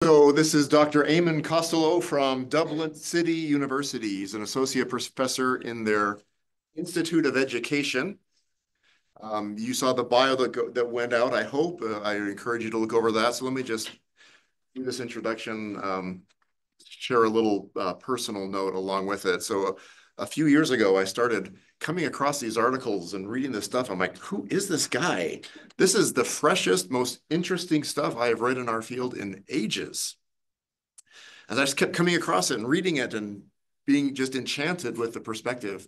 So this is Dr. Eamon Costello from Dublin City University. He's an associate professor in their Institute of Education. You saw the bio that went out, I hope. I encourage you to look over that. So let me just do this introduction, share a little personal note along with it. So a few years ago, I started coming across these articles and reading this stuff. I'm like, who is this guy? This is the freshest, most interesting stuff I have read in our field in ages. As I just kept coming across it and reading it and being just enchanted with the perspective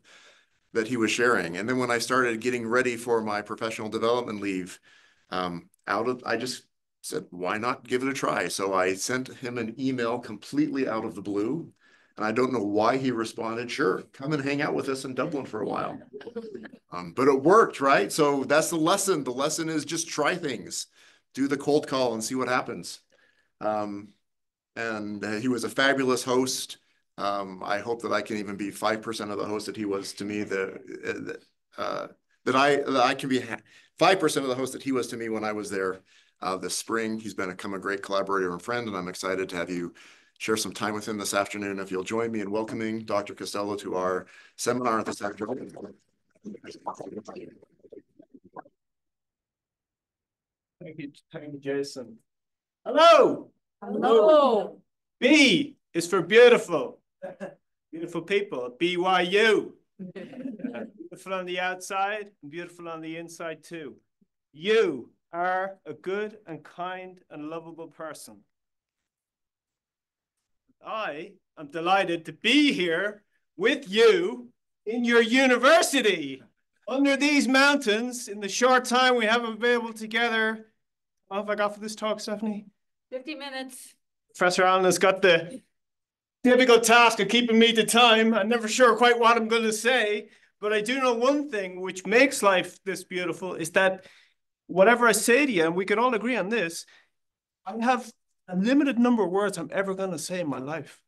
that he was sharing. And then when I started getting ready for my professional development leave, I just said, why not give it a try? So I sent him an email completely out of the blue. And I don't know why he responded, sure, come and hang out with us in Dublin for a while. But it worked, right? So that's the lesson. The lesson is just try things. Do the cold call and see what happens. And he was a fabulous host. I hope that I can even be 5% of the host that he was to me. That I can be 5% of the host that he was to me when I was there this spring. He's become a great collaborator and friend, and I'm excited to have you share some time with him this afternoon. If you'll join me in welcoming Dr. Costello to our seminar this afternoon. Thank you, Jason. Hello. Hello. B is for beautiful. Beautiful people. BYU. Beautiful on the outside and beautiful on the inside too. You are a good and kind and lovable person. I am delighted to be here with you in your university under these mountains in the short time we haven't been able together. What have I got for this talk, Stephanie? 50 minutes. Professor Allen has got the difficult task of keeping me to time. I'm never sure quite what I'm going to say, but I do know one thing which makes life this beautiful is that whatever I say to you, and we can all agree on this, I have a limited number of words I'm ever going to say in my life.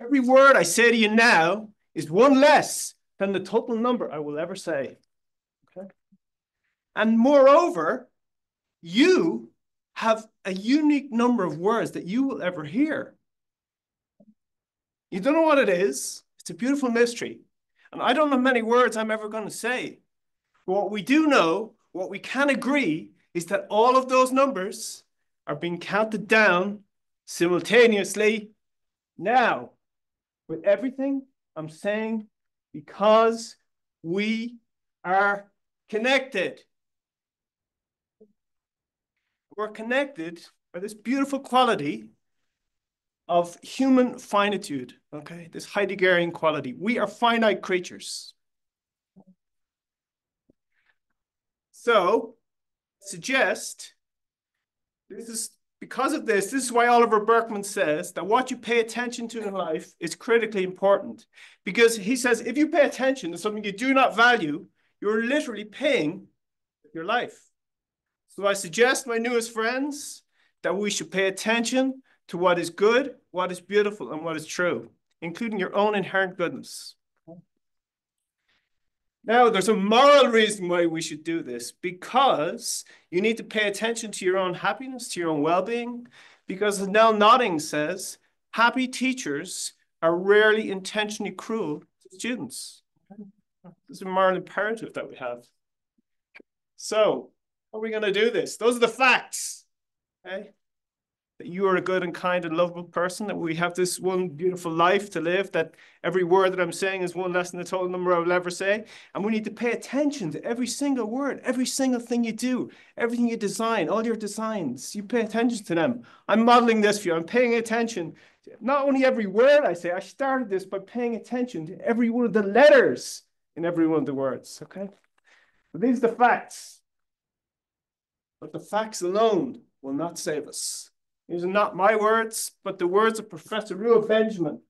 Every word I say to you now is one less than the total number I will ever say. Okay? And moreover, you have a unique number of words that you will ever hear. You don't know what it is. It's a beautiful mystery. And I don't know many words I'm ever going to say. But what we do know, what we can agree, is that all of those numbers are being counted down simultaneously now with everything I'm saying because we are connected. We're connected by this beautiful quality of human finitude, okay? This Heideggerian quality. We are finite creatures. So, suggest, this is because of this is why Oliver Berkman says that what you pay attention to in life is critically important. Because he says, if you pay attention to something you do not value, you're literally paying your life. So I suggest, my newest friends, that we should pay attention to what is good, what is beautiful, and what is true, including your own inherent goodness. Now, there's a moral reason why we should do this, because you need to pay attention to your own happiness, to your own well-being, because as Nell Nodding says, happy teachers are rarely intentionally cruel to students. This is a moral imperative that we have. So, how are we going to do this? Those are the facts, okay? That you are a good and kind and lovable person, that we have this one beautiful life to live, that every word that I'm saying is one less than the total number I will ever say. And we need to pay attention to every single word, every single thing you do, everything you design, all your designs. You pay attention to them. I'm modeling this for you. I'm paying attention to not only every word I say. I started this by paying attention to every one of the letters in every one of the words, okay? But these are the facts. But the facts alone will not save us. These are not my words, but the words of Professor Rua Benjamin.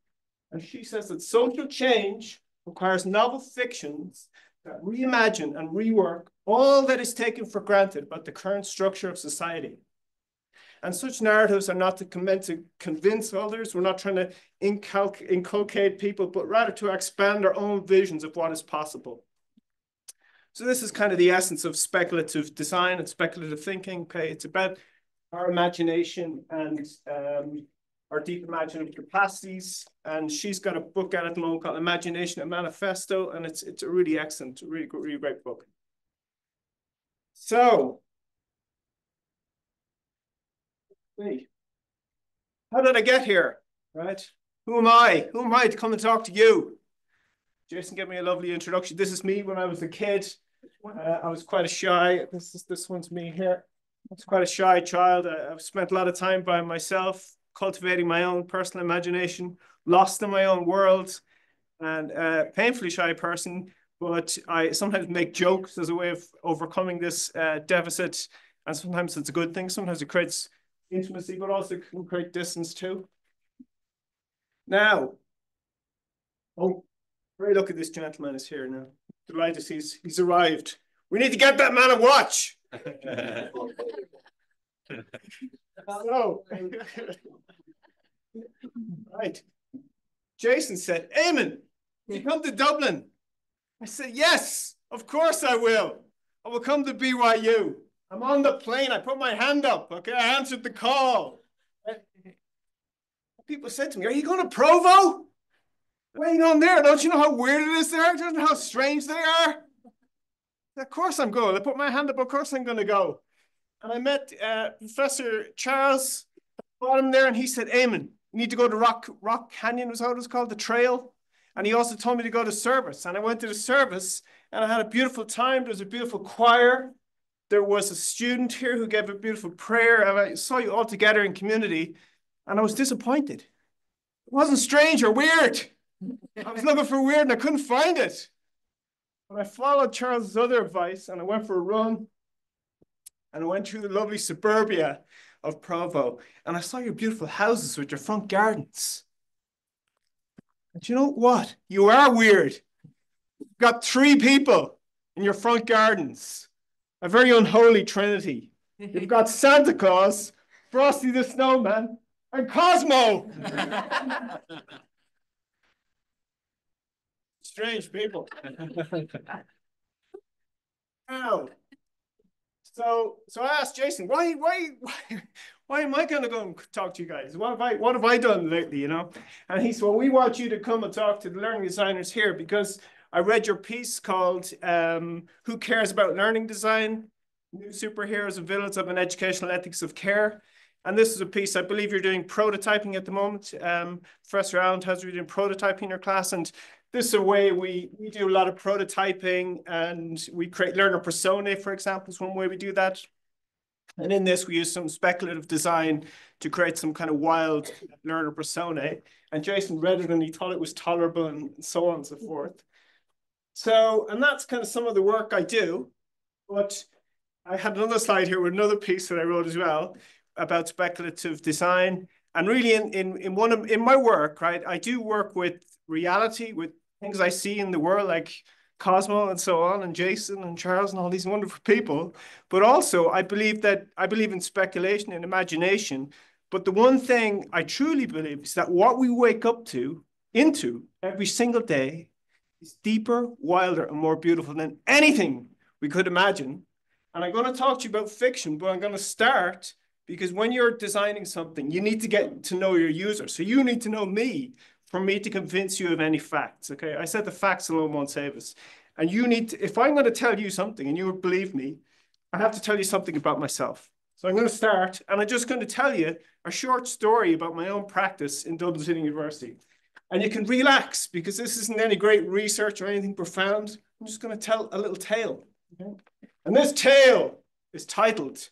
And she says that social change requires novel fictions that reimagine and rework all that is taken for granted about the current structure of society. And such narratives are not meant to convince others. We're not trying to inculcate people, but rather to expand our own visions of what is possible. So this is kind of the essence of speculative design and speculative thinking. Okay, it's about our imagination and our deep imaginative capacities. And she's got a book out at the moment called Imagination, a Manifesto, and it's a really excellent, really good, really great book. So, how did I get here, right? Who am I? Who am I to come and talk to you? Jason gave me a lovely introduction. This is me when I was a kid. I was quite a shy, this one's me here. I was quite a shy child. I've spent a lot of time by myself, cultivating my own personal imagination, lost in my own world, and a painfully shy person. But I sometimes make jokes as a way of overcoming this deficit. And sometimes it's a good thing. Sometimes it creates intimacy, but also can create distance too. Now, oh, very lucky this gentleman is here now. Delighted he's arrived. We need to get that man a watch. So, right. Jason said, Eamon, you come to Dublin? I said, yes, of course I will. I will come to BYU. I'm on the plane. I put my hand up. Okay, I answered the call. People said to me, are you going to Provo? Why are you going there? Don't you know how weird it is there? Don't you know how strange they are? Of course I'm going. I put my hand up. Of course I'm going to go. And I met Professor Charles, bottom there, and he said, Eamon, you need to go to Rock Canyon, was how it was called, the trail. And he also told me to go to service. And I went to the service, and I had a beautiful time. There was a beautiful choir. There was a student here who gave a beautiful prayer. And I saw you all together in community, and I was disappointed. It wasn't strange or weird. I was looking for weird, and I couldn't find it. But I followed Charles's other advice, and I went for a run. And I went through the lovely suburbia of Provo, and I saw your beautiful houses with your front gardens. And you know what? You are weird. You've got 3 people in your front gardens, a very unholy trinity. You've got Santa Claus, Frosty the Snowman, and Cosmo. Strange people. Now, so I asked Jason, why am I going to go and talk to you guys? What have I done lately, you know? And he said, well, we want you to come and talk to the learning designers here because I read your piece called Who Cares About Learning Design? New Superheroes and Villains of an Educational Ethics of Care. And this is a piece, I believe you're doing prototyping at the moment. Professor Allen has you doing prototyping in your class, and this is a way we do a lot of prototyping, and we create learner personae, for example, is one way we do that. And in this, we use some speculative design to create some kind of wild learner personae. And Jason read it and he thought it was tolerable and so on and so forth. So, and that's kind of some of the work I do. But I had another slide here with another piece that I wrote as well about speculative design. And really in my work, right, I do work with reality, with things I see in the world, like Cosmo and so on, and Jason and Charles and all these wonderful people. But also I believe in speculation and imagination. But the one thing I truly believe is that what we wake up into every single day is deeper, wilder, and more beautiful than anything we could imagine. And I'm going to talk to you about fiction, but I'm going to start because when you're designing something, you need to get to know your user. So you need to know me for me to convince you of any facts, okay? I said the facts alone won't save us. And you need to, if I'm going to tell you something and you would believe me, I have to tell you something about myself. So I'm going to start, and I'm just going to tell you a short story about my own practice in Dublin City University. And you can relax because this isn't any great research or anything profound. I'm just going to tell a little tale, okay? And this tale is titled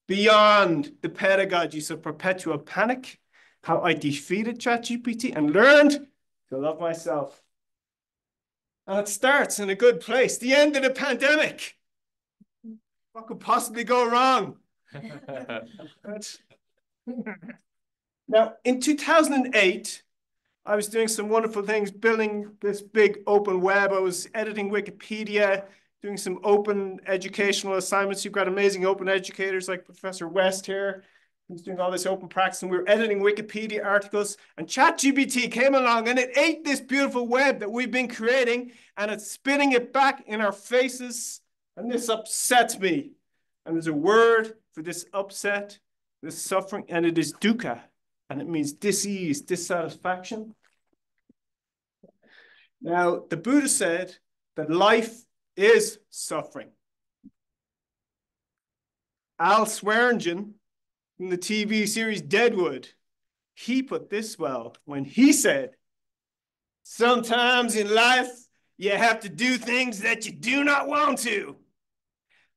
Beyond the Pedagogies of Perpetual Panic, How I Defeated ChatGPT and Learned to Love Myself. And it starts in a good place. The end of the pandemic. What could possibly go wrong? Now, in 2008, I was doing some wonderful things, building this big open web. I was editing Wikipedia, doing some open educational assignments. You've got amazing open educators like Professor West here, who's doing all this open practice. And we were editing Wikipedia articles, and ChatGPT came along and it ate this beautiful web that we've been creating, and it's spitting it back in our faces. And this upsets me. And there's a word for this upset, this suffering, and it is dukkha, and it means dis-ease, dissatisfaction. Now, the Buddha said that life is suffering. Al Swearingen, in the TV series Deadwood, he put this well when he said, sometimes in life, you have to do things that you do not want to.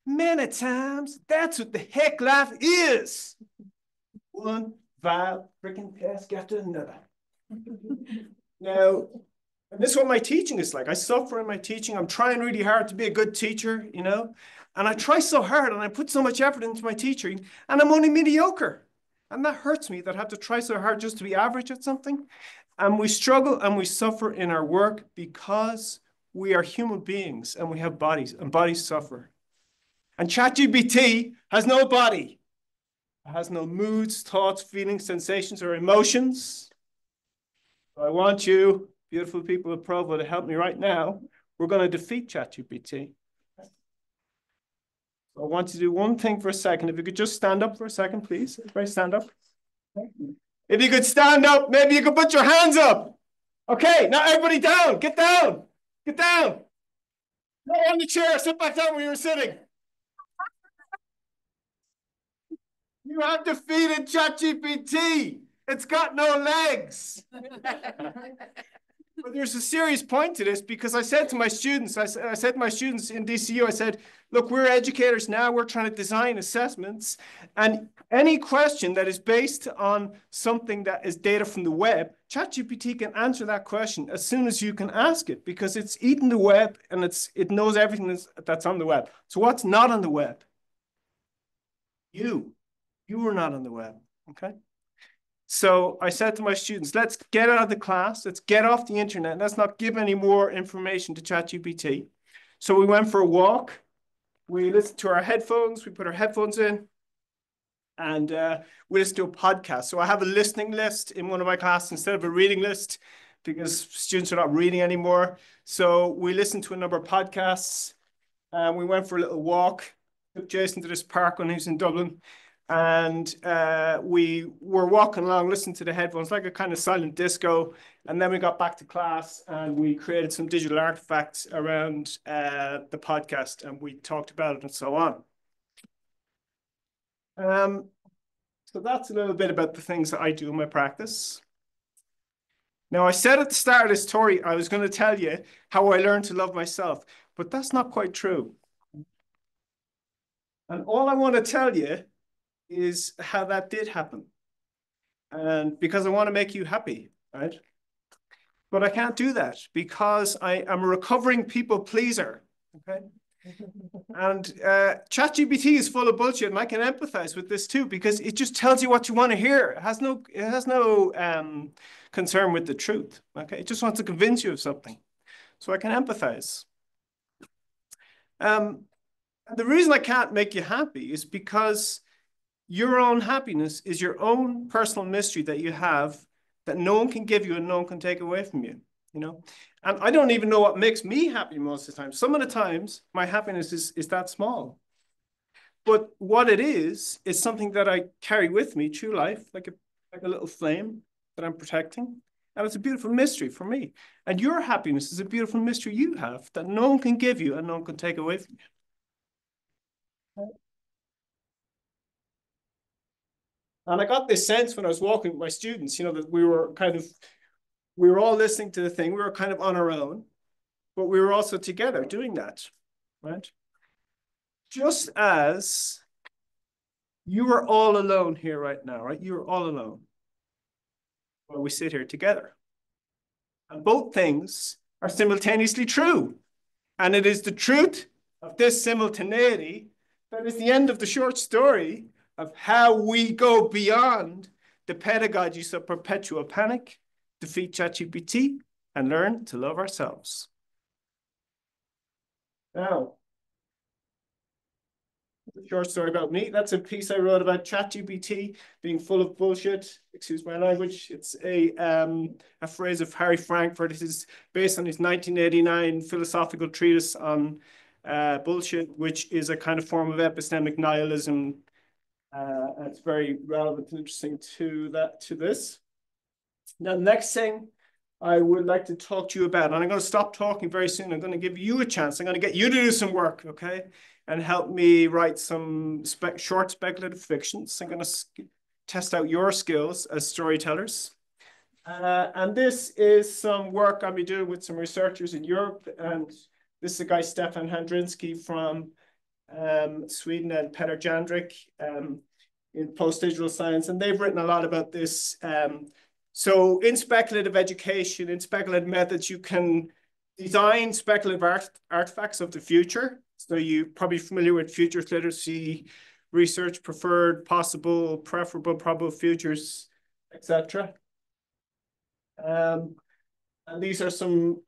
Many times, that's what the heck life is. One vile freaking task after another. Now, this is what my teaching is like. I suffer in my teaching. I'm trying really hard to be a good teacher, you know, and I try so hard and I put so much effort into my teaching, and I'm only mediocre. And that hurts me that I have to try so hard just to be average at something. And we struggle and we suffer in our work because we are human beings and we have bodies, and bodies suffer. And ChatGPT has no body. It has no moods, thoughts, feelings, sensations, or emotions. So I want you, beautiful people of Provo, to help me right now. We're going to defeat ChatGPT. So I want you to do one thing for a second. If you could just stand up for a second, please. Everybody stand up. If you could stand up, maybe you could put your hands up. Okay, now everybody down. Get down. Get down. No, on the chair. Sit back down where you were sitting. You have defeated ChatGPT. It's got no legs. But there's a serious point to this, because I said to my students, I said to my students in DCU, I said, look, we're educators now. We're trying to design assessments. And any question that is based on something that is data from the web, ChatGPT can answer that question as soon as you can ask it, because it's eaten the web and it knows everything that's on the web. So what's not on the web? You are not on the web, okay? So I said to my students, let's get out of the class, let's get off the internet, let's not give any more information to ChatGPT. So we went for a walk, we listened to our headphones, we put our headphones in, and we listened to a podcast. So I have a listening list in one of my classes instead of a reading list, because students are not reading anymore. So we listened to a number of podcasts, and we went for a little walk, took Jason to this park when he was in Dublin. And we were walking along, listening to the headphones, like a kind of silent disco. And then we got back to class and we created some digital artifacts around the podcast, and we talked about it and so on. So that's a little bit about the things that I do in my practice. Now, I said at the start of this story, I was going to tell you how I learned to love myself, but that's not quite true. And all I want to tell you is how that did happen. And because I want to make you happy, right? But I can't do that because I am a recovering people pleaser, okay? And ChatGPT is full of bullshit, and I can empathize with this too, because it just tells you what you want to hear. It has no concern with the truth, okay? It just wants to convince you of something. So I can empathize. The reason I can't make you happy is because your own happiness is your own personal mystery that you have, that no one can give you and no one can take away from you, you know? And I don't even know what makes me happy most of the time. Some of the times, my happiness is that small. But what it is something that I carry with me through life, like a little flame that I'm protecting. And it's a beautiful mystery for me. And your happiness is a beautiful mystery you have that no one can give you and no one can take away from you. And I got this sense when I was walking with my students, you know, that we were all listening to the thing. We were kind of on our own, but we were also together doing that, right? Just as you are all alone here right now, right? You're all alone. Well, we sit here together. And both things are simultaneously true. And it is the truth of this simultaneity that is the end of the short story of how we go beyond the pedagogies of perpetual panic, defeat ChatGPT, and learn to love ourselves. Now, a short story about me. That's a piece I wrote about ChatGPT being full of bullshit. Excuse my language. It's a phrase of Harry Frankfurt. It is based on his 1989 philosophical treatise on bullshit, which is a kind of form of epistemic nihilism It's very relevant and interesting to this. Now, the next thing I would like to talk to you about, and I'm going to stop talking very soon. I'm going to give you a chance. I'm going to get you to do some work, okay? And help me write some short speculative fictions. I'm going to test out your skills as storytellers. And this is some work I'll be doing with some researchers in Europe. And this is a guy, Stefan Handrinsky from Sweden, and Peter Jandrik in post-digital science. And they've written a lot about this. So in speculative education, in speculative methods, you can design speculative artifacts of the future. So you're probably familiar with futures literacy research, preferred, possible, preferable, probable futures, etc. And these are some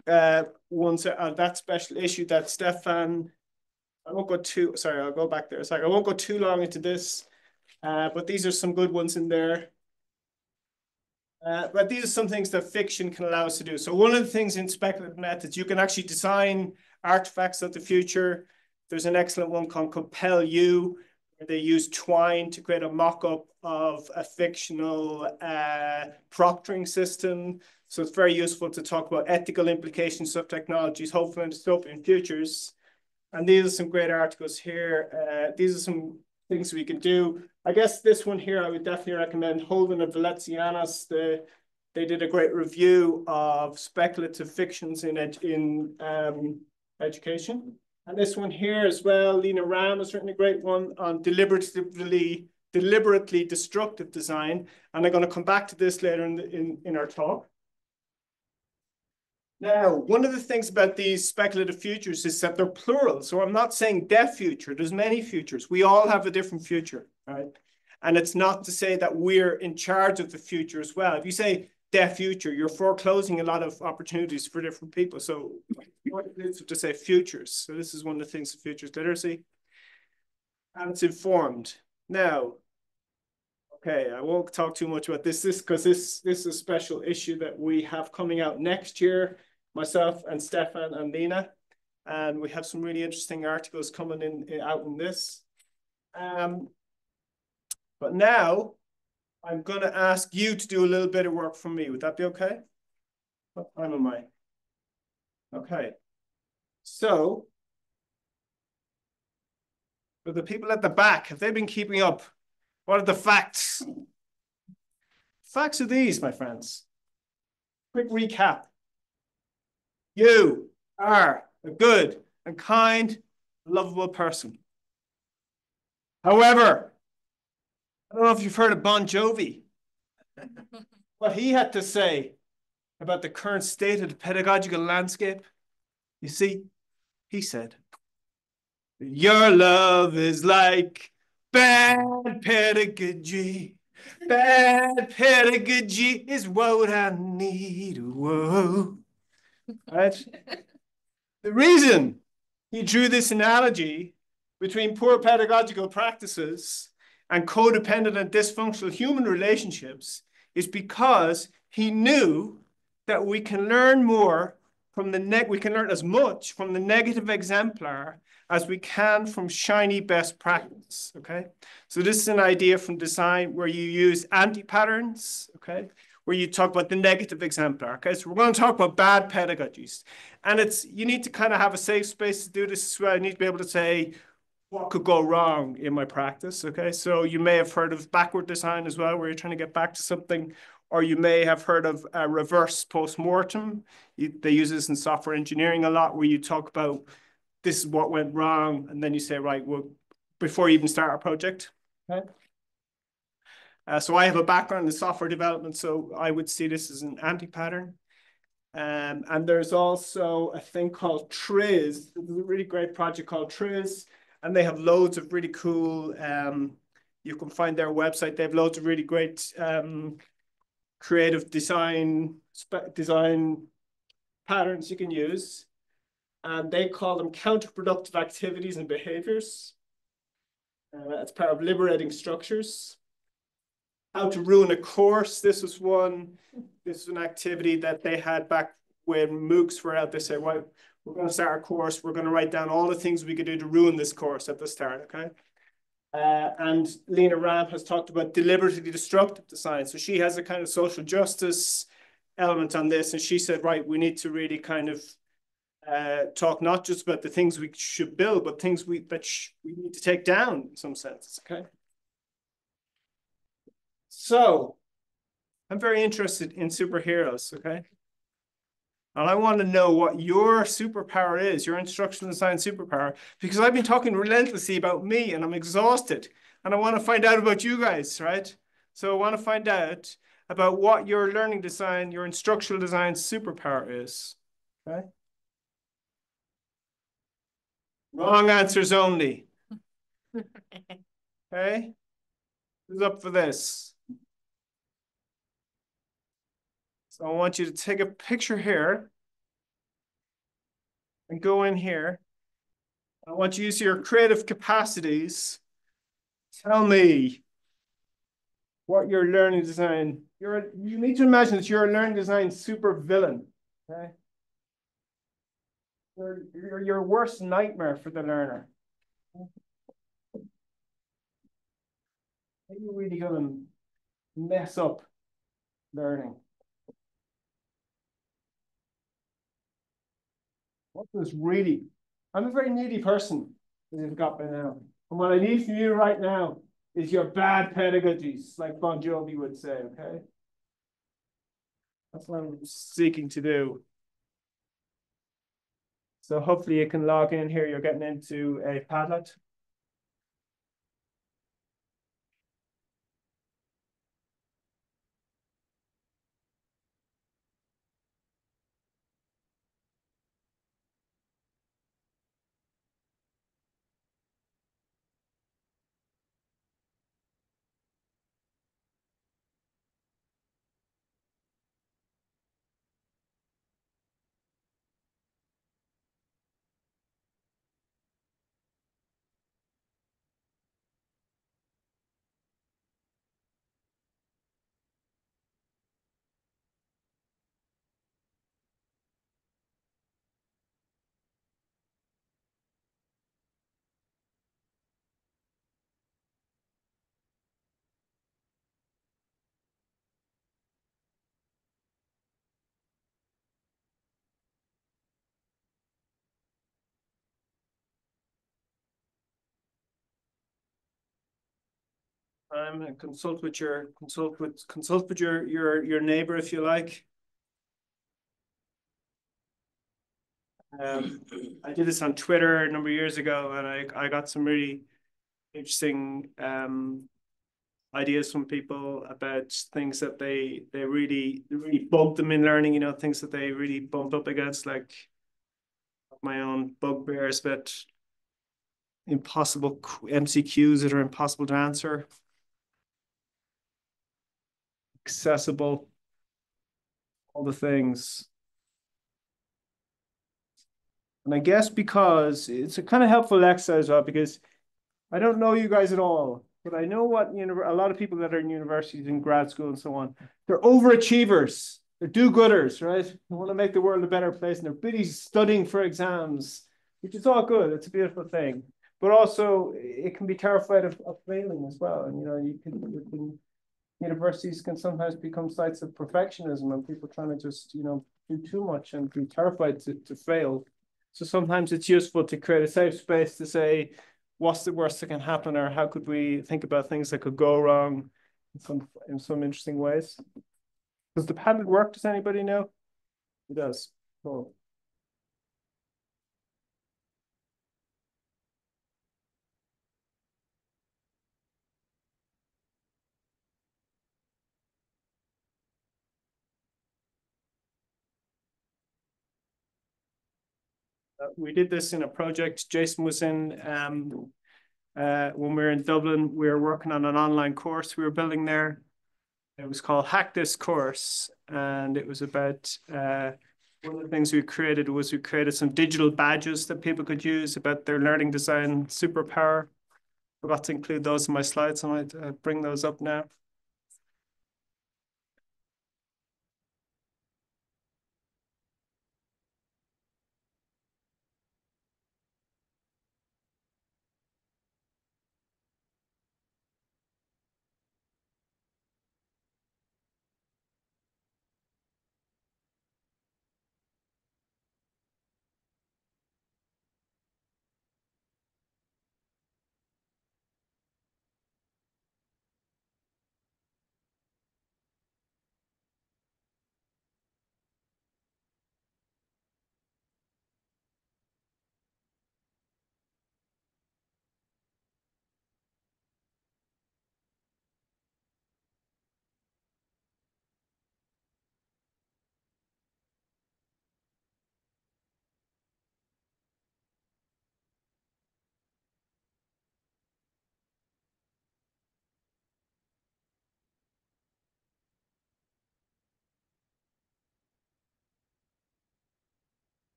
ones that special issue that Stefan, I won't go too, sorry, I'll go back there. Sorry, I won't go too long into this, but these are some good ones in there. But these are some things that fiction can allow us to do. So one of the things in speculative methods, you can actually design artifacts of the future. There's an excellent one called Compel You, where they use twine to create a mock-up of a fictional proctoring system. So it's very useful to talk about ethical implications of technologies, hopeful and dystopian futures. And these are some great articles here. These are some things we can do. I guess this one here, I would definitely recommend Holden and Valencianos. They did a great review of speculative fictions in education. And this one here as well, Lena Ram has written a great one on deliberately destructive design. And I'm going to come back to this later in our talk. Now, one of the things about these speculative futures is that they're plural. So I'm not saying deaf future. There's many futures. We all have a different future, right? And it's not to say that we're in charge of the future as well. If you say deaf future, you're foreclosing a lot of opportunities for different people. So it's to say futures. So this is one of the things of futures literacy. And it's informed. Now, okay, I won't talk too much about this because this is a special issue that we have coming out next year, myself and Stefan and Lena. And we have some really interesting articles coming out in this. But now I'm going to ask you to do a little bit of work for me. Would that be okay? What time am I? Okay. So for the people at the back, have they been keeping up? What are the facts? Facts are these, my friends. Quick recap. You are a good and kind, lovable person. However, I don't know if you've heard of Bon Jovi. What he had to say about the current state of the pedagogical landscape. You see, he said, your love is like bad pedagogy. Bad pedagogy is what I need. Whoa. Right? The reason he drew this analogy between poor pedagogical practices and codependent and dysfunctional human relationships is because he knew that we can learn more from we can learn as much from the negative exemplar as we can from shiny best practice, okay? So this is an idea from design where you use anti-patterns, okay? Where you talk about the negative exemplar, okay? So we're going to talk about bad pedagogies. And you need to kind of have a safe space to do this as well. You need to be able to say, what could go wrong in my practice, okay? So you may have heard of backward design as well, where you're trying to get back to something, or you may have heard of reverse post-mortem. They use this in software engineering a lot, where you talk about this is what went wrong, and then you say, right, well, before you even start a project, okay? So I have a background in software development, so I would see this as an anti-pattern. And there's also a thing called Triz. There's a really great project called Triz, and they have loads of really cool, you can find their website. They have loads of really great creative design patterns you can use. And they call them counterproductive activities and behaviors. It's part of liberating structures. How to ruin a course. This was an activity that they had back when MOOCs were out. They said, well, we're going to start a course. We're going to write down all the things we could do to ruin this course at the start, okay? And Lena Ram has talked about deliberately destructive design. So she has a kind of social justice element on this. And she said, right, we need to really kind of talk not just about the things we should build, but things we need to take down in some sense. Okay. So I'm very interested in superheroes. Okay. And I want to know what your superpower is, your instructional design superpower, because I've been talking relentlessly about me and I'm exhausted. And I want to find out about you guys, right? So I want to find out about what your learning design, your instructional design superpower is. Okay. Wrong answers only. Okay. Who's up for this? So I want you to take a picture here and go in here. I want you to use your creative capacities. Tell me what your learning design, you need to imagine that you're a learning design super villain. Okay. You're your worst nightmare for the learner. Are you really going to mess up learning? What was really, I'm a very needy person, as you've got by now. And what I need from you right now is your bad pedagogies, like Bon Jovi would say, okay? That's what I'm seeking to do. So hopefully you can log in here. You're getting into a Padlet. I'm gonna consult with your neighbor if you like. I did this on Twitter a number of years ago, and I got some really interesting ideas from people about things that they really bugged them in learning. You know, things that they really bumped up against, like my own bugbears about impossible MCQs that are impossible to answer, accessible, all the things. And I guess because it's a kind of helpful exercise, well, because I don't know you guys at all, but I know what a lot of people that are in universities and grad school and so on, they're overachievers. They're do-gooders, right? They want to make the world a better place, and they're busy studying for exams, which is all good. It's a beautiful thing. But also, it can be terrified of failing as well. And, you know, universities can sometimes become sites of perfectionism and people trying to just, you know, do too much and be terrified to fail. So sometimes it's useful to create a safe space to say, what's the worst that can happen, or how could we think about things that could go wrong in some interesting ways. Does the Padlet work? Does anybody know? It does. Cool. We did this in a project Jason was in when we were in Dublin. We were working on an online course we were building there. It was called Hack This Course, and it was about one of the things we created was we created some digital badges that people could use about their learning design superpower. Forgot to include those in my slides, so I might bring those up now.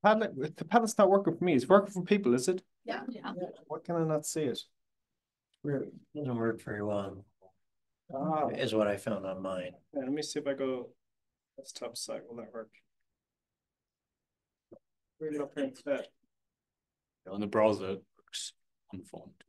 Padlet, the Padlet's not working for me. It's working for people, is it? Yeah. Why can I not see it? Weird. Doesn't work very well, Ah, is what I found on mine. yeah, let me see if I go desktop site. Will that work? Bring it up here instead. On the browser, it works on phone too.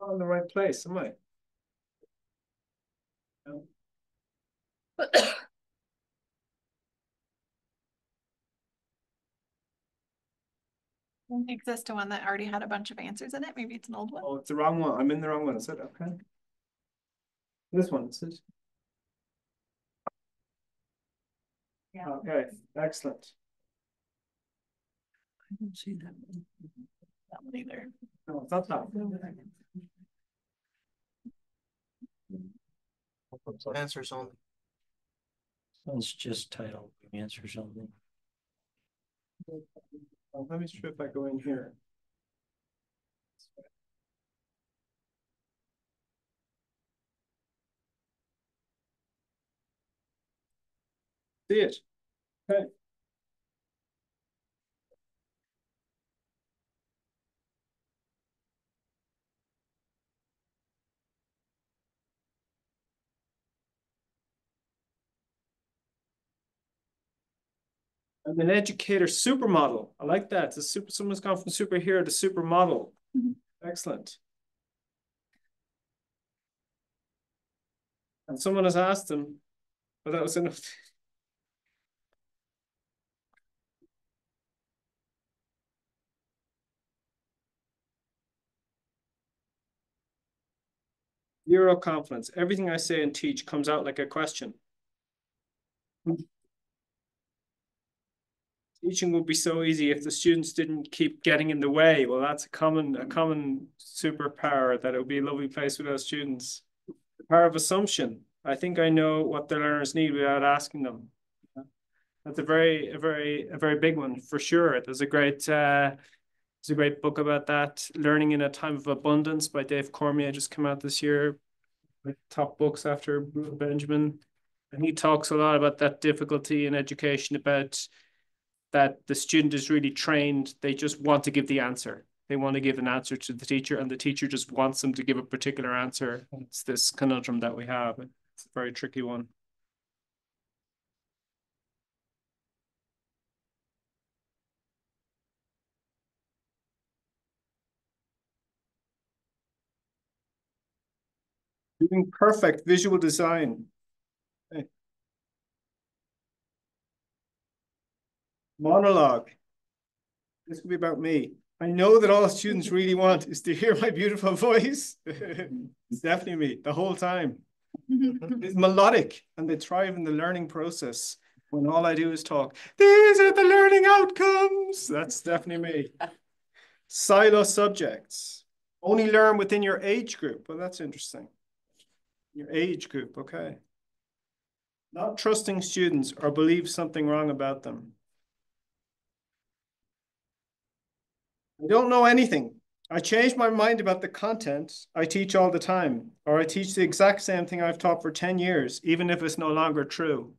I'm in the right place, am I? No. Exist one that already had a bunch of answers in it. Maybe it's an old one. Oh, it's the wrong one. I'm in the wrong one. Is it okay? This one, is it? Yeah. Okay, excellent. I don't see that one. That one either. No, it's not that. Answers only. It's just titled answer something. Let me see if I go in here. See it. Okay. I'm an educator supermodel. I like that. It's a super. Someone's gone from superhero to supermodel. Excellent. And someone has asked them, but that was enough. Zero confidence. Everything I say and teach comes out like a question. Teaching would be so easy if the students didn't keep getting in the way. Well, that's a common superpower, that it would be a lovely place without students. The power of assumption. I think I know what the learners need without asking them. That's a very big one for sure. There's a great book about that. Learning in a Time of Abundance by Dave Cormier just came out this year. Like top books after Benjamin. And he talks a lot about that difficulty in education, about that the student is really trained. They just want to give the answer. They want to give an answer to the teacher, and the teacher just wants them to give a particular answer. It's this conundrum that we have. It's a very tricky one. Doing perfect visual design. Okay. Monologue. This will be about me. I know that all students really want is to hear my beautiful voice. It's definitely me the whole time. It's melodic, and they thrive in the learning process when all I do is talk. These are the learning outcomes. That's definitely me. Silo subjects. Only learn within your age group. Well, that's interesting. Your age group, okay. Not trusting students or believe something wrong about them. I don't know anything. I change my mind about the content I teach all the time, or I teach the exact same thing I've taught for 10 years, even if it's no longer true.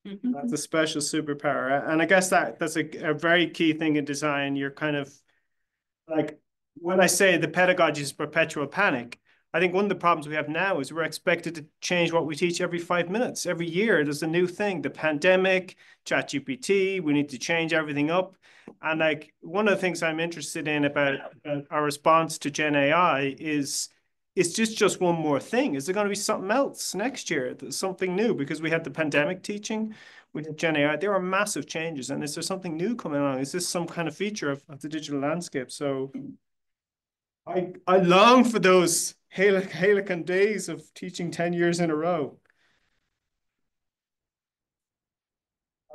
That's a special superpower. And I guess that's a very key thing in design. You're kind of like, when I say the pedagogy is perpetual panic, I think one of the problems we have now is we're expected to change what we teach every 5 minutes. Every year, there's a new thing. The pandemic, ChatGPT, we need to change everything up. And like, one of the things I'm interested in about our response to Gen AI is just one more thing. Is there going to be something else next year? There's something new, because we had the pandemic teaching with Gen AI. There are massive changes. And is there something new coming along? Is this some kind of feature of the digital landscape? So I long for those Halican days of teaching 10 years in a row.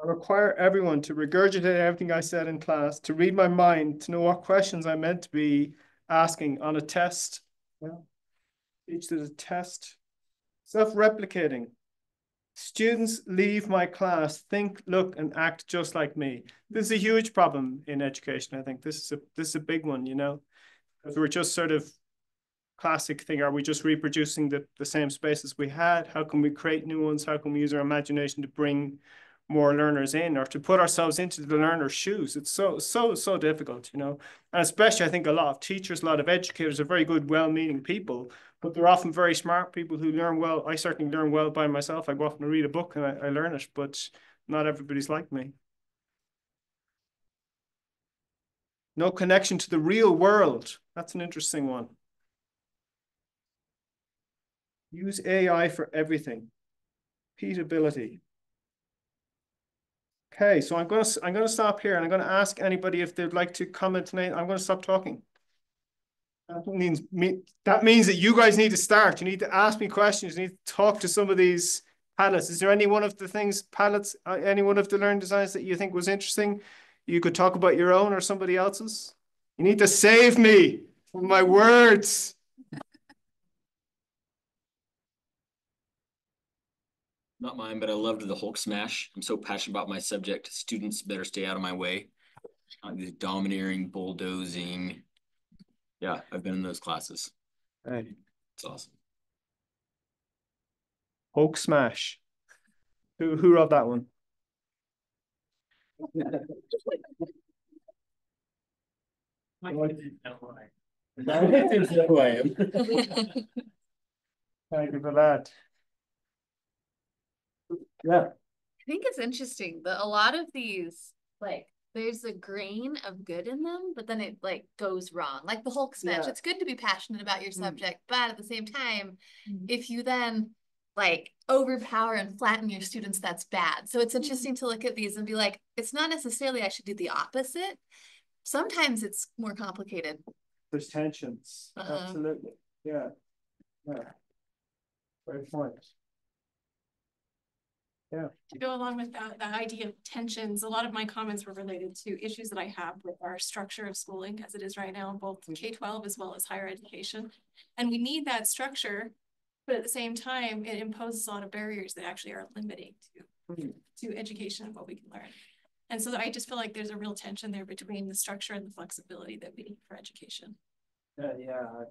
I require everyone to regurgitate everything I said in class, to read my mind, to know what questions I meant to be asking on a test. Well, each is a test. Self-replicating. Students leave my class, think, look, and act just like me. This is a huge problem in education. I think this is a big one, you know, because we're just sort of classic thing. Are we just reproducing the same spaces we had? How can we create new ones? How can we use our imagination to bring more learners in or to put ourselves into the learner's shoes? It's so difficult, you know, and especially I think a lot of teachers, a lot of educators are very good, well-meaning people, but they're often very smart people who learn well. I certainly learn well by myself. I go off and read a book and I learn it, but not everybody's like me. No connection to the real world. That's an interesting one. Use AI for everything. Repeatability. Okay, so I'm gonna stop here and I'm gonna ask anybody if they'd like to comment tonight. I'm gonna stop talking. That means that you guys need to start. You need to ask me questions. You need to talk to some of these palettes. Is there any one of the palettes, any one of the learning designs that you think was interesting? You could talk about your own or somebody else's. You need to save me from my words. Not mine, but I loved the Hulk smash. I'm so passionate about my subject. Students better stay out of my way. These domineering, bulldozing. Yeah, I've been in those classes. Right. It's awesome. Hulk smash. Who wrote that one? Thank you for that. Yeah. I think it's interesting that a lot of these, like, there's a grain of good in them, but then it like goes wrong. Like the Hulk smash. Yeah. It's good to be passionate about your subject, but at the same time, if you then like overpower and flatten your students, that's bad. So it's interesting to look at these and be like, it's not necessarily I should do the opposite. Sometimes it's more complicated. There's tensions. Absolutely. Yeah. Yeah. Great point. Yeah. To go along with that idea of tensions, a lot of my comments were related to issues that I have with our structure of schooling as it is right now, both K-12 as well as higher education. And we need that structure, but at the same time, it imposes a lot of barriers that actually are limiting to education and what we can learn. And so I just feel like there's a real tension there between the structure and the flexibility that we need for education. Yeah, I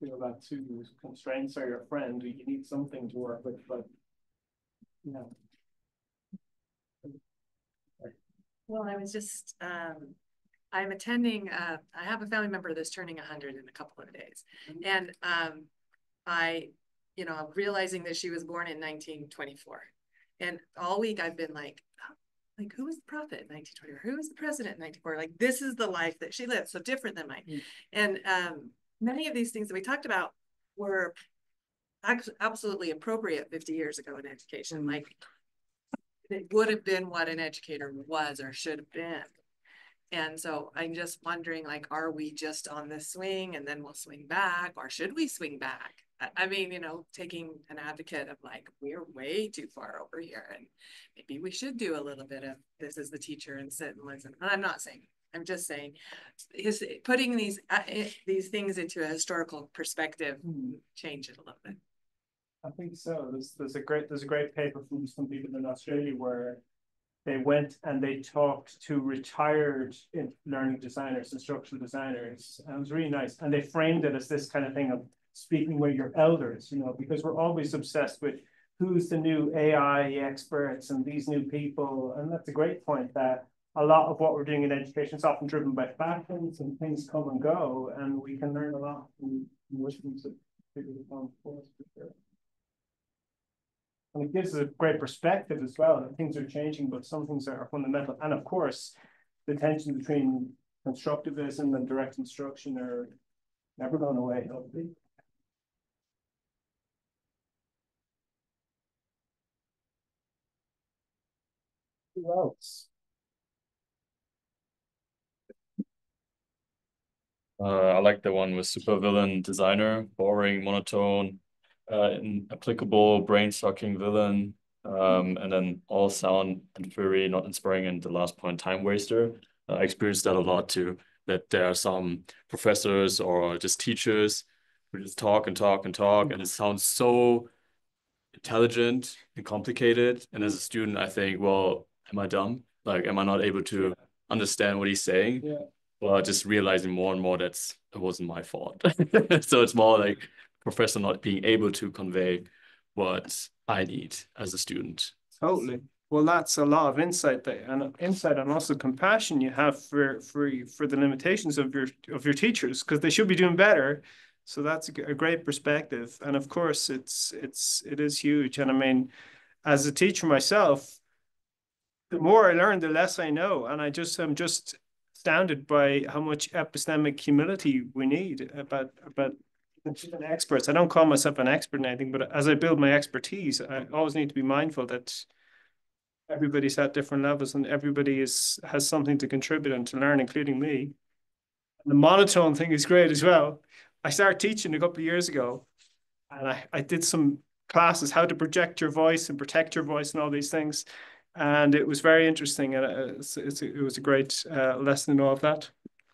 feel that too. Constraints are your friend. You need something to work with, but yeah. Well, I was just, I'm attending, I have a family member that's turning 100 in a couple of days. And I'm realizing that she was born in 1924. And all week I've been like, who was the prophet in 1924? Who was the president in 1924? Like, this is the life that she lived, so different than mine. And many of these things that we talked about were absolutely appropriate 50 years ago in education. Like, it would have been what an educator was or should have been. And so I'm just wondering, like, are we just on this swing and then we'll swing back, or should we swing back? I mean, taking an advocate of like, we're way too far over here and maybe we should do a little bit of this as the teacher and sit and listen. And I'm just saying, putting these things into a historical perspective, change it a little bit. I think so. There's a great paper from some people in Australia where they went and they talked to retired learning designers, instructional designers, and it was really nice. And they framed it as this kind of thing of speaking with your elders, because we're always obsessed with who's the new AI experts and these new people. And that's a great point, that a lot of what we're doing in education is often driven by fashions and things come and go, and we can learn a lot from wisdoms of people who come before us, for sure. And it gives us a great perspective as well, that things are changing, but some things are fundamental. And of course, the tension between constructivism and direct instruction are never going away, hopefully. Who else? I like the one with supervillain designer, boring, monotone, inapplicable, brain-sucking villain, and then all sound and fury, not inspiring, and the last point, time waster. I experienced that a lot too, that there are some professors or just teachers who just talk and talk and talk, and it sounds so intelligent and complicated. And as a student, I think, well, am I dumb? Like, am I not able to understand what he's saying? Yeah. Well, just realizing more and more that it wasn't my fault. So it's more like professor not being able to convey what I need as a student. Totally. Well, that's a lot of insight there, and also compassion you have for the limitations of your teachers, because they should be doing better. So that's a great perspective. And of course, it is huge. And I mean, as a teacher myself, the more I learn, the less I know. And I'm just astounded by how much epistemic humility we need about experts. I don't call myself an expert in anything, but as I build my expertise, I always need to be mindful that everybody's at different levels and everybody has something to contribute and to learn, including me. And the monotone thing is great as well. I started teaching a couple of years ago, and I did some classes, how to project your voice and protect your voice and all these things. And it was very interesting. And it was a great lesson in all of that.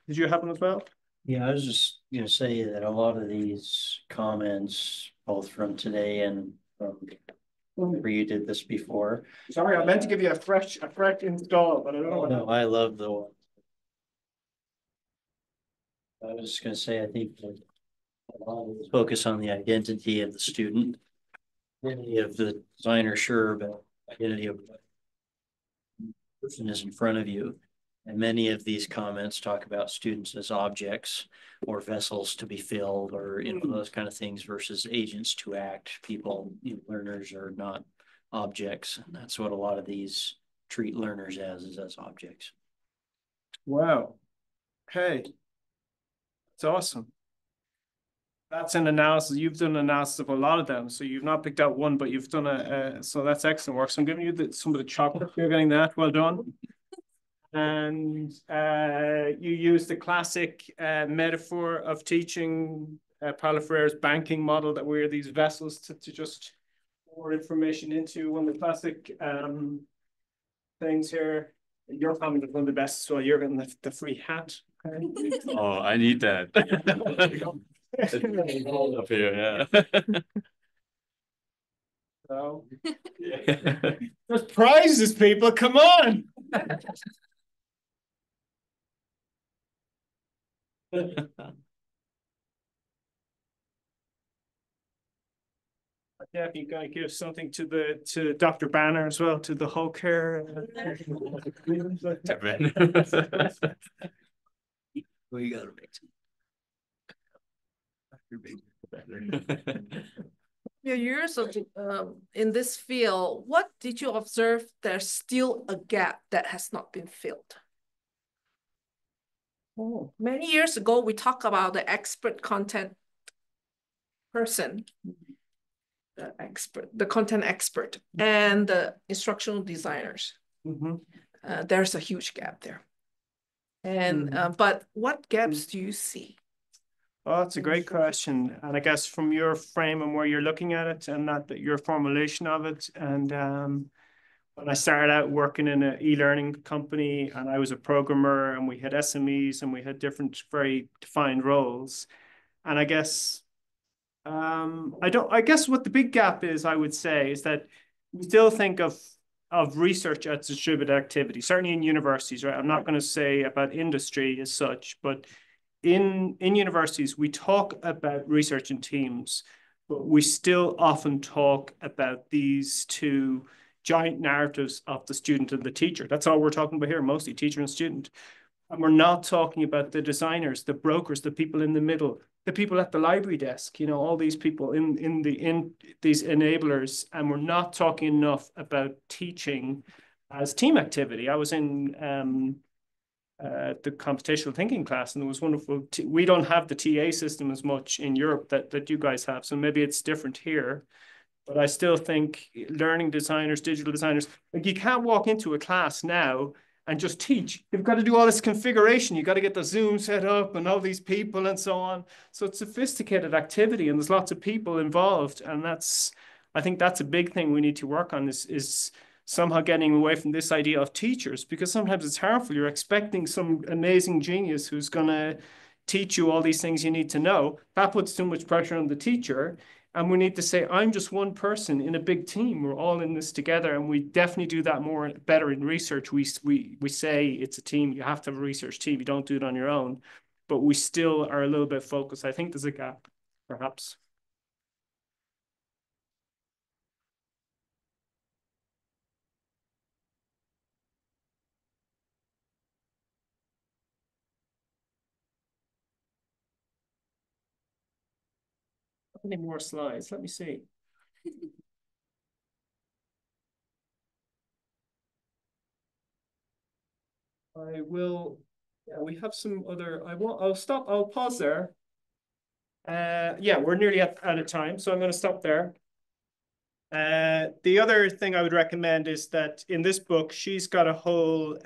Did you have one as well? Yeah, I was just gonna say that a lot of these comments, both from today and from where you did this before. Sorry, I meant to give you a fresh install, but I don't know what. No, I love the one. I was just gonna say, I think that a lot of this focus on the identity of the student. Many of the designer sure about identity of the person is in front of you. And many of these comments talk about students as objects or vessels to be filled, or those kind of things, versus agents to act. People, learners are not objects, and that's what a lot of these treat learners as objects. Wow. Hey, it's awesome. That's an analysis. You've done an analysis of a lot of them. So you've not picked out one, but you've done so that's excellent work. So I'm giving you some of the chocolate. You're getting that. Well done. And you use the classic metaphor of teaching, Paulo Freire's banking model, that we're these vessels to just pour information into. One of the classic things here. Your comment is one of the best, so you're getting the free hat. Okay. Oh, I need that. It's cold up here, yeah. So, there's prizes, people. Come on. Yeah, you gotta give something to Dr. Banner as well, to the Hulk here. We gotta make Your years of in this field, what did you observe? There's still a gap that has not been filled. Oh, many years ago, we talked about the expert content person, the content expert, and the instructional designers. There's a huge gap there. And but what gaps do you see? Oh, that's a great question. And I guess from your frame and where you're looking at it, and not that your formulation of it. And when I started out working in an e-learning company, and I was a programmer, and we had SMEs, and we had different very defined roles. And I guess I guess what the big gap is, I would say, is that we still think of research as distributed activity, certainly in universities, right? I'm not going to say about industry as such, but in universities, we talk about research in teams, but we still often talk about these two giant narratives of the student and the teacher. That's all we're talking about here, mostly teacher and student. And we're not talking about the designers, the brokers, the people in the middle, the people at the library desk, all these people in these enablers. And we're not talking enough about teaching as team activity. I was in the computational thinking class, and it was wonderful. We don't have the TA system as much in Europe that you guys have, so maybe it's different here. But I still think learning designers, digital designers, like, you can't walk into a class now and just teach. You've got to do all this configuration. You got to get the Zoom set up and all these people and so on. So it's sophisticated activity, and there's lots of people involved. And I think that's a big thing we need to work on, is somehow getting away from this idea of teachers, because sometimes it's harmful. You're expecting some amazing genius who's going to, teach you all these things you need to know, that puts too much pressure on the teacher. And we need to say, I'm just one person in a big team. We're all in this together. And we definitely do that better in research. We say it's a team. You have to have a research team. You don't do it on your own. But we still are a little bit focused. I think there's a gap, perhaps. How many more slides? Let me see. I will, yeah, we have some other, I'll pause there. Yeah, we're nearly out of time, so I'm going to stop there. The other thing I would recommend is that in this book, she's got a whole,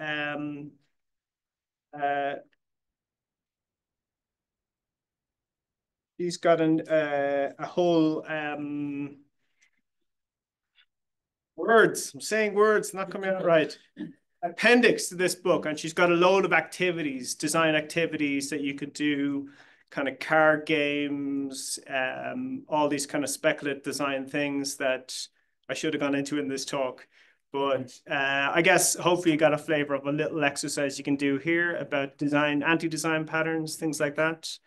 she's got a whole, words, I'm saying words, not coming out right. Appendix to this book, and she's got a load of activities, design activities that you could do, kind of card games, all these kind of speculative design things that I should have gone into in this talk. But I guess hopefully you got a flavor of a little exercise you can do here about design, anti-design patterns, things like that.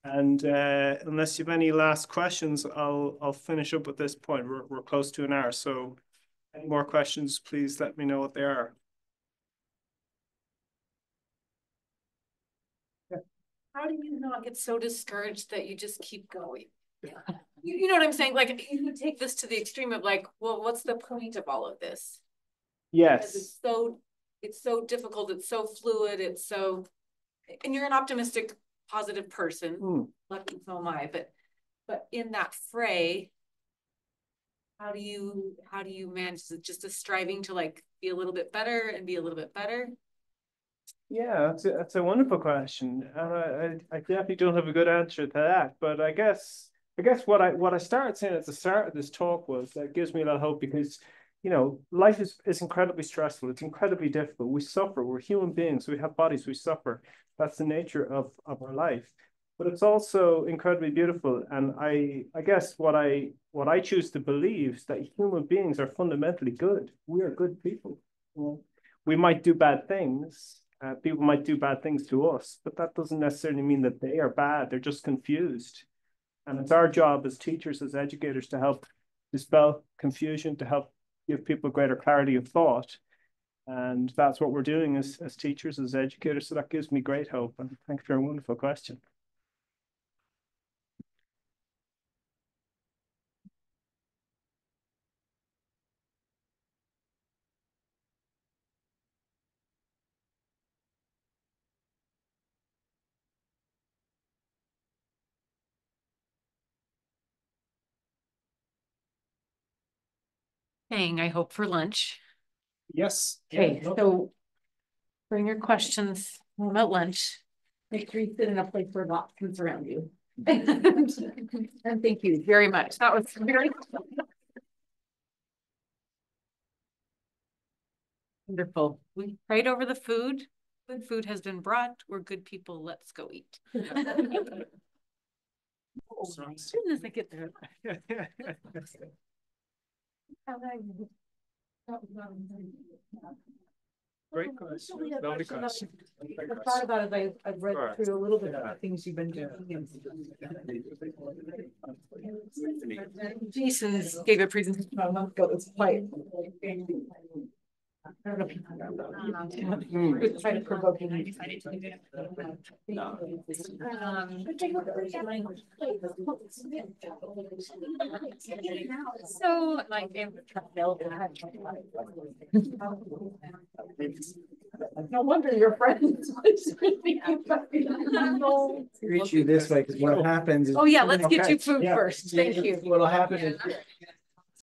And unless you have any last questions, I'll finish up with this point. We're close to an hour, so any more questions, please let me know what they are. How do you not get so discouraged that you just keep going? You know what I'm saying? Like, you could take this to the extreme of like, well, what's the point of all of this? Yes. It's so difficult. It's so fluid. And you're an optimistic, positive person. Lucky so am I. But in that fray, how do you manage? Is it just a striving to like be a little bit better and be a little bit better? Yeah, that's a wonderful question. I definitely don't have a good answer to that, but I guess what I started saying at the start of this talk was that gives me a lot of hope because, you know, life is incredibly stressful. It's incredibly difficult. We suffer. We're human beings. We have bodies. We suffer. That's the nature of our life. But it's also incredibly beautiful. And I guess what I choose to believe is that human beings are fundamentally good. We are good people. We might do bad things. People might do bad things to us, but that doesn't necessarily mean that they are bad. They're just confused. And it's our job as teachers, as educators, to help dispel confusion, to help give people greater clarity of thought. And that's what we're doing as teachers, as educators. So that gives me great hope. And thanks for a wonderful question. Staying, I hope, for lunch. Yes. Okay, Yeah. so bring your questions home at lunch. Make sure you sit in a place where lots can surround you. And thank you very much. That was very wonderful. We prayed over the food. Good food has been brought. We're good people. Let's go eat. As soon as I get there. Great question. Lovely question. I thought about it. I've read through a little bit of the things you've been doing. Jason gave a presentation about a month ago. It was quite. I don't know if you remember. It was quite provoking. I'm excited to do it. So, like, no wonder your friends. Reach you this way because what happens is. Oh yeah, let's get you food first. Thank you. What'll happen is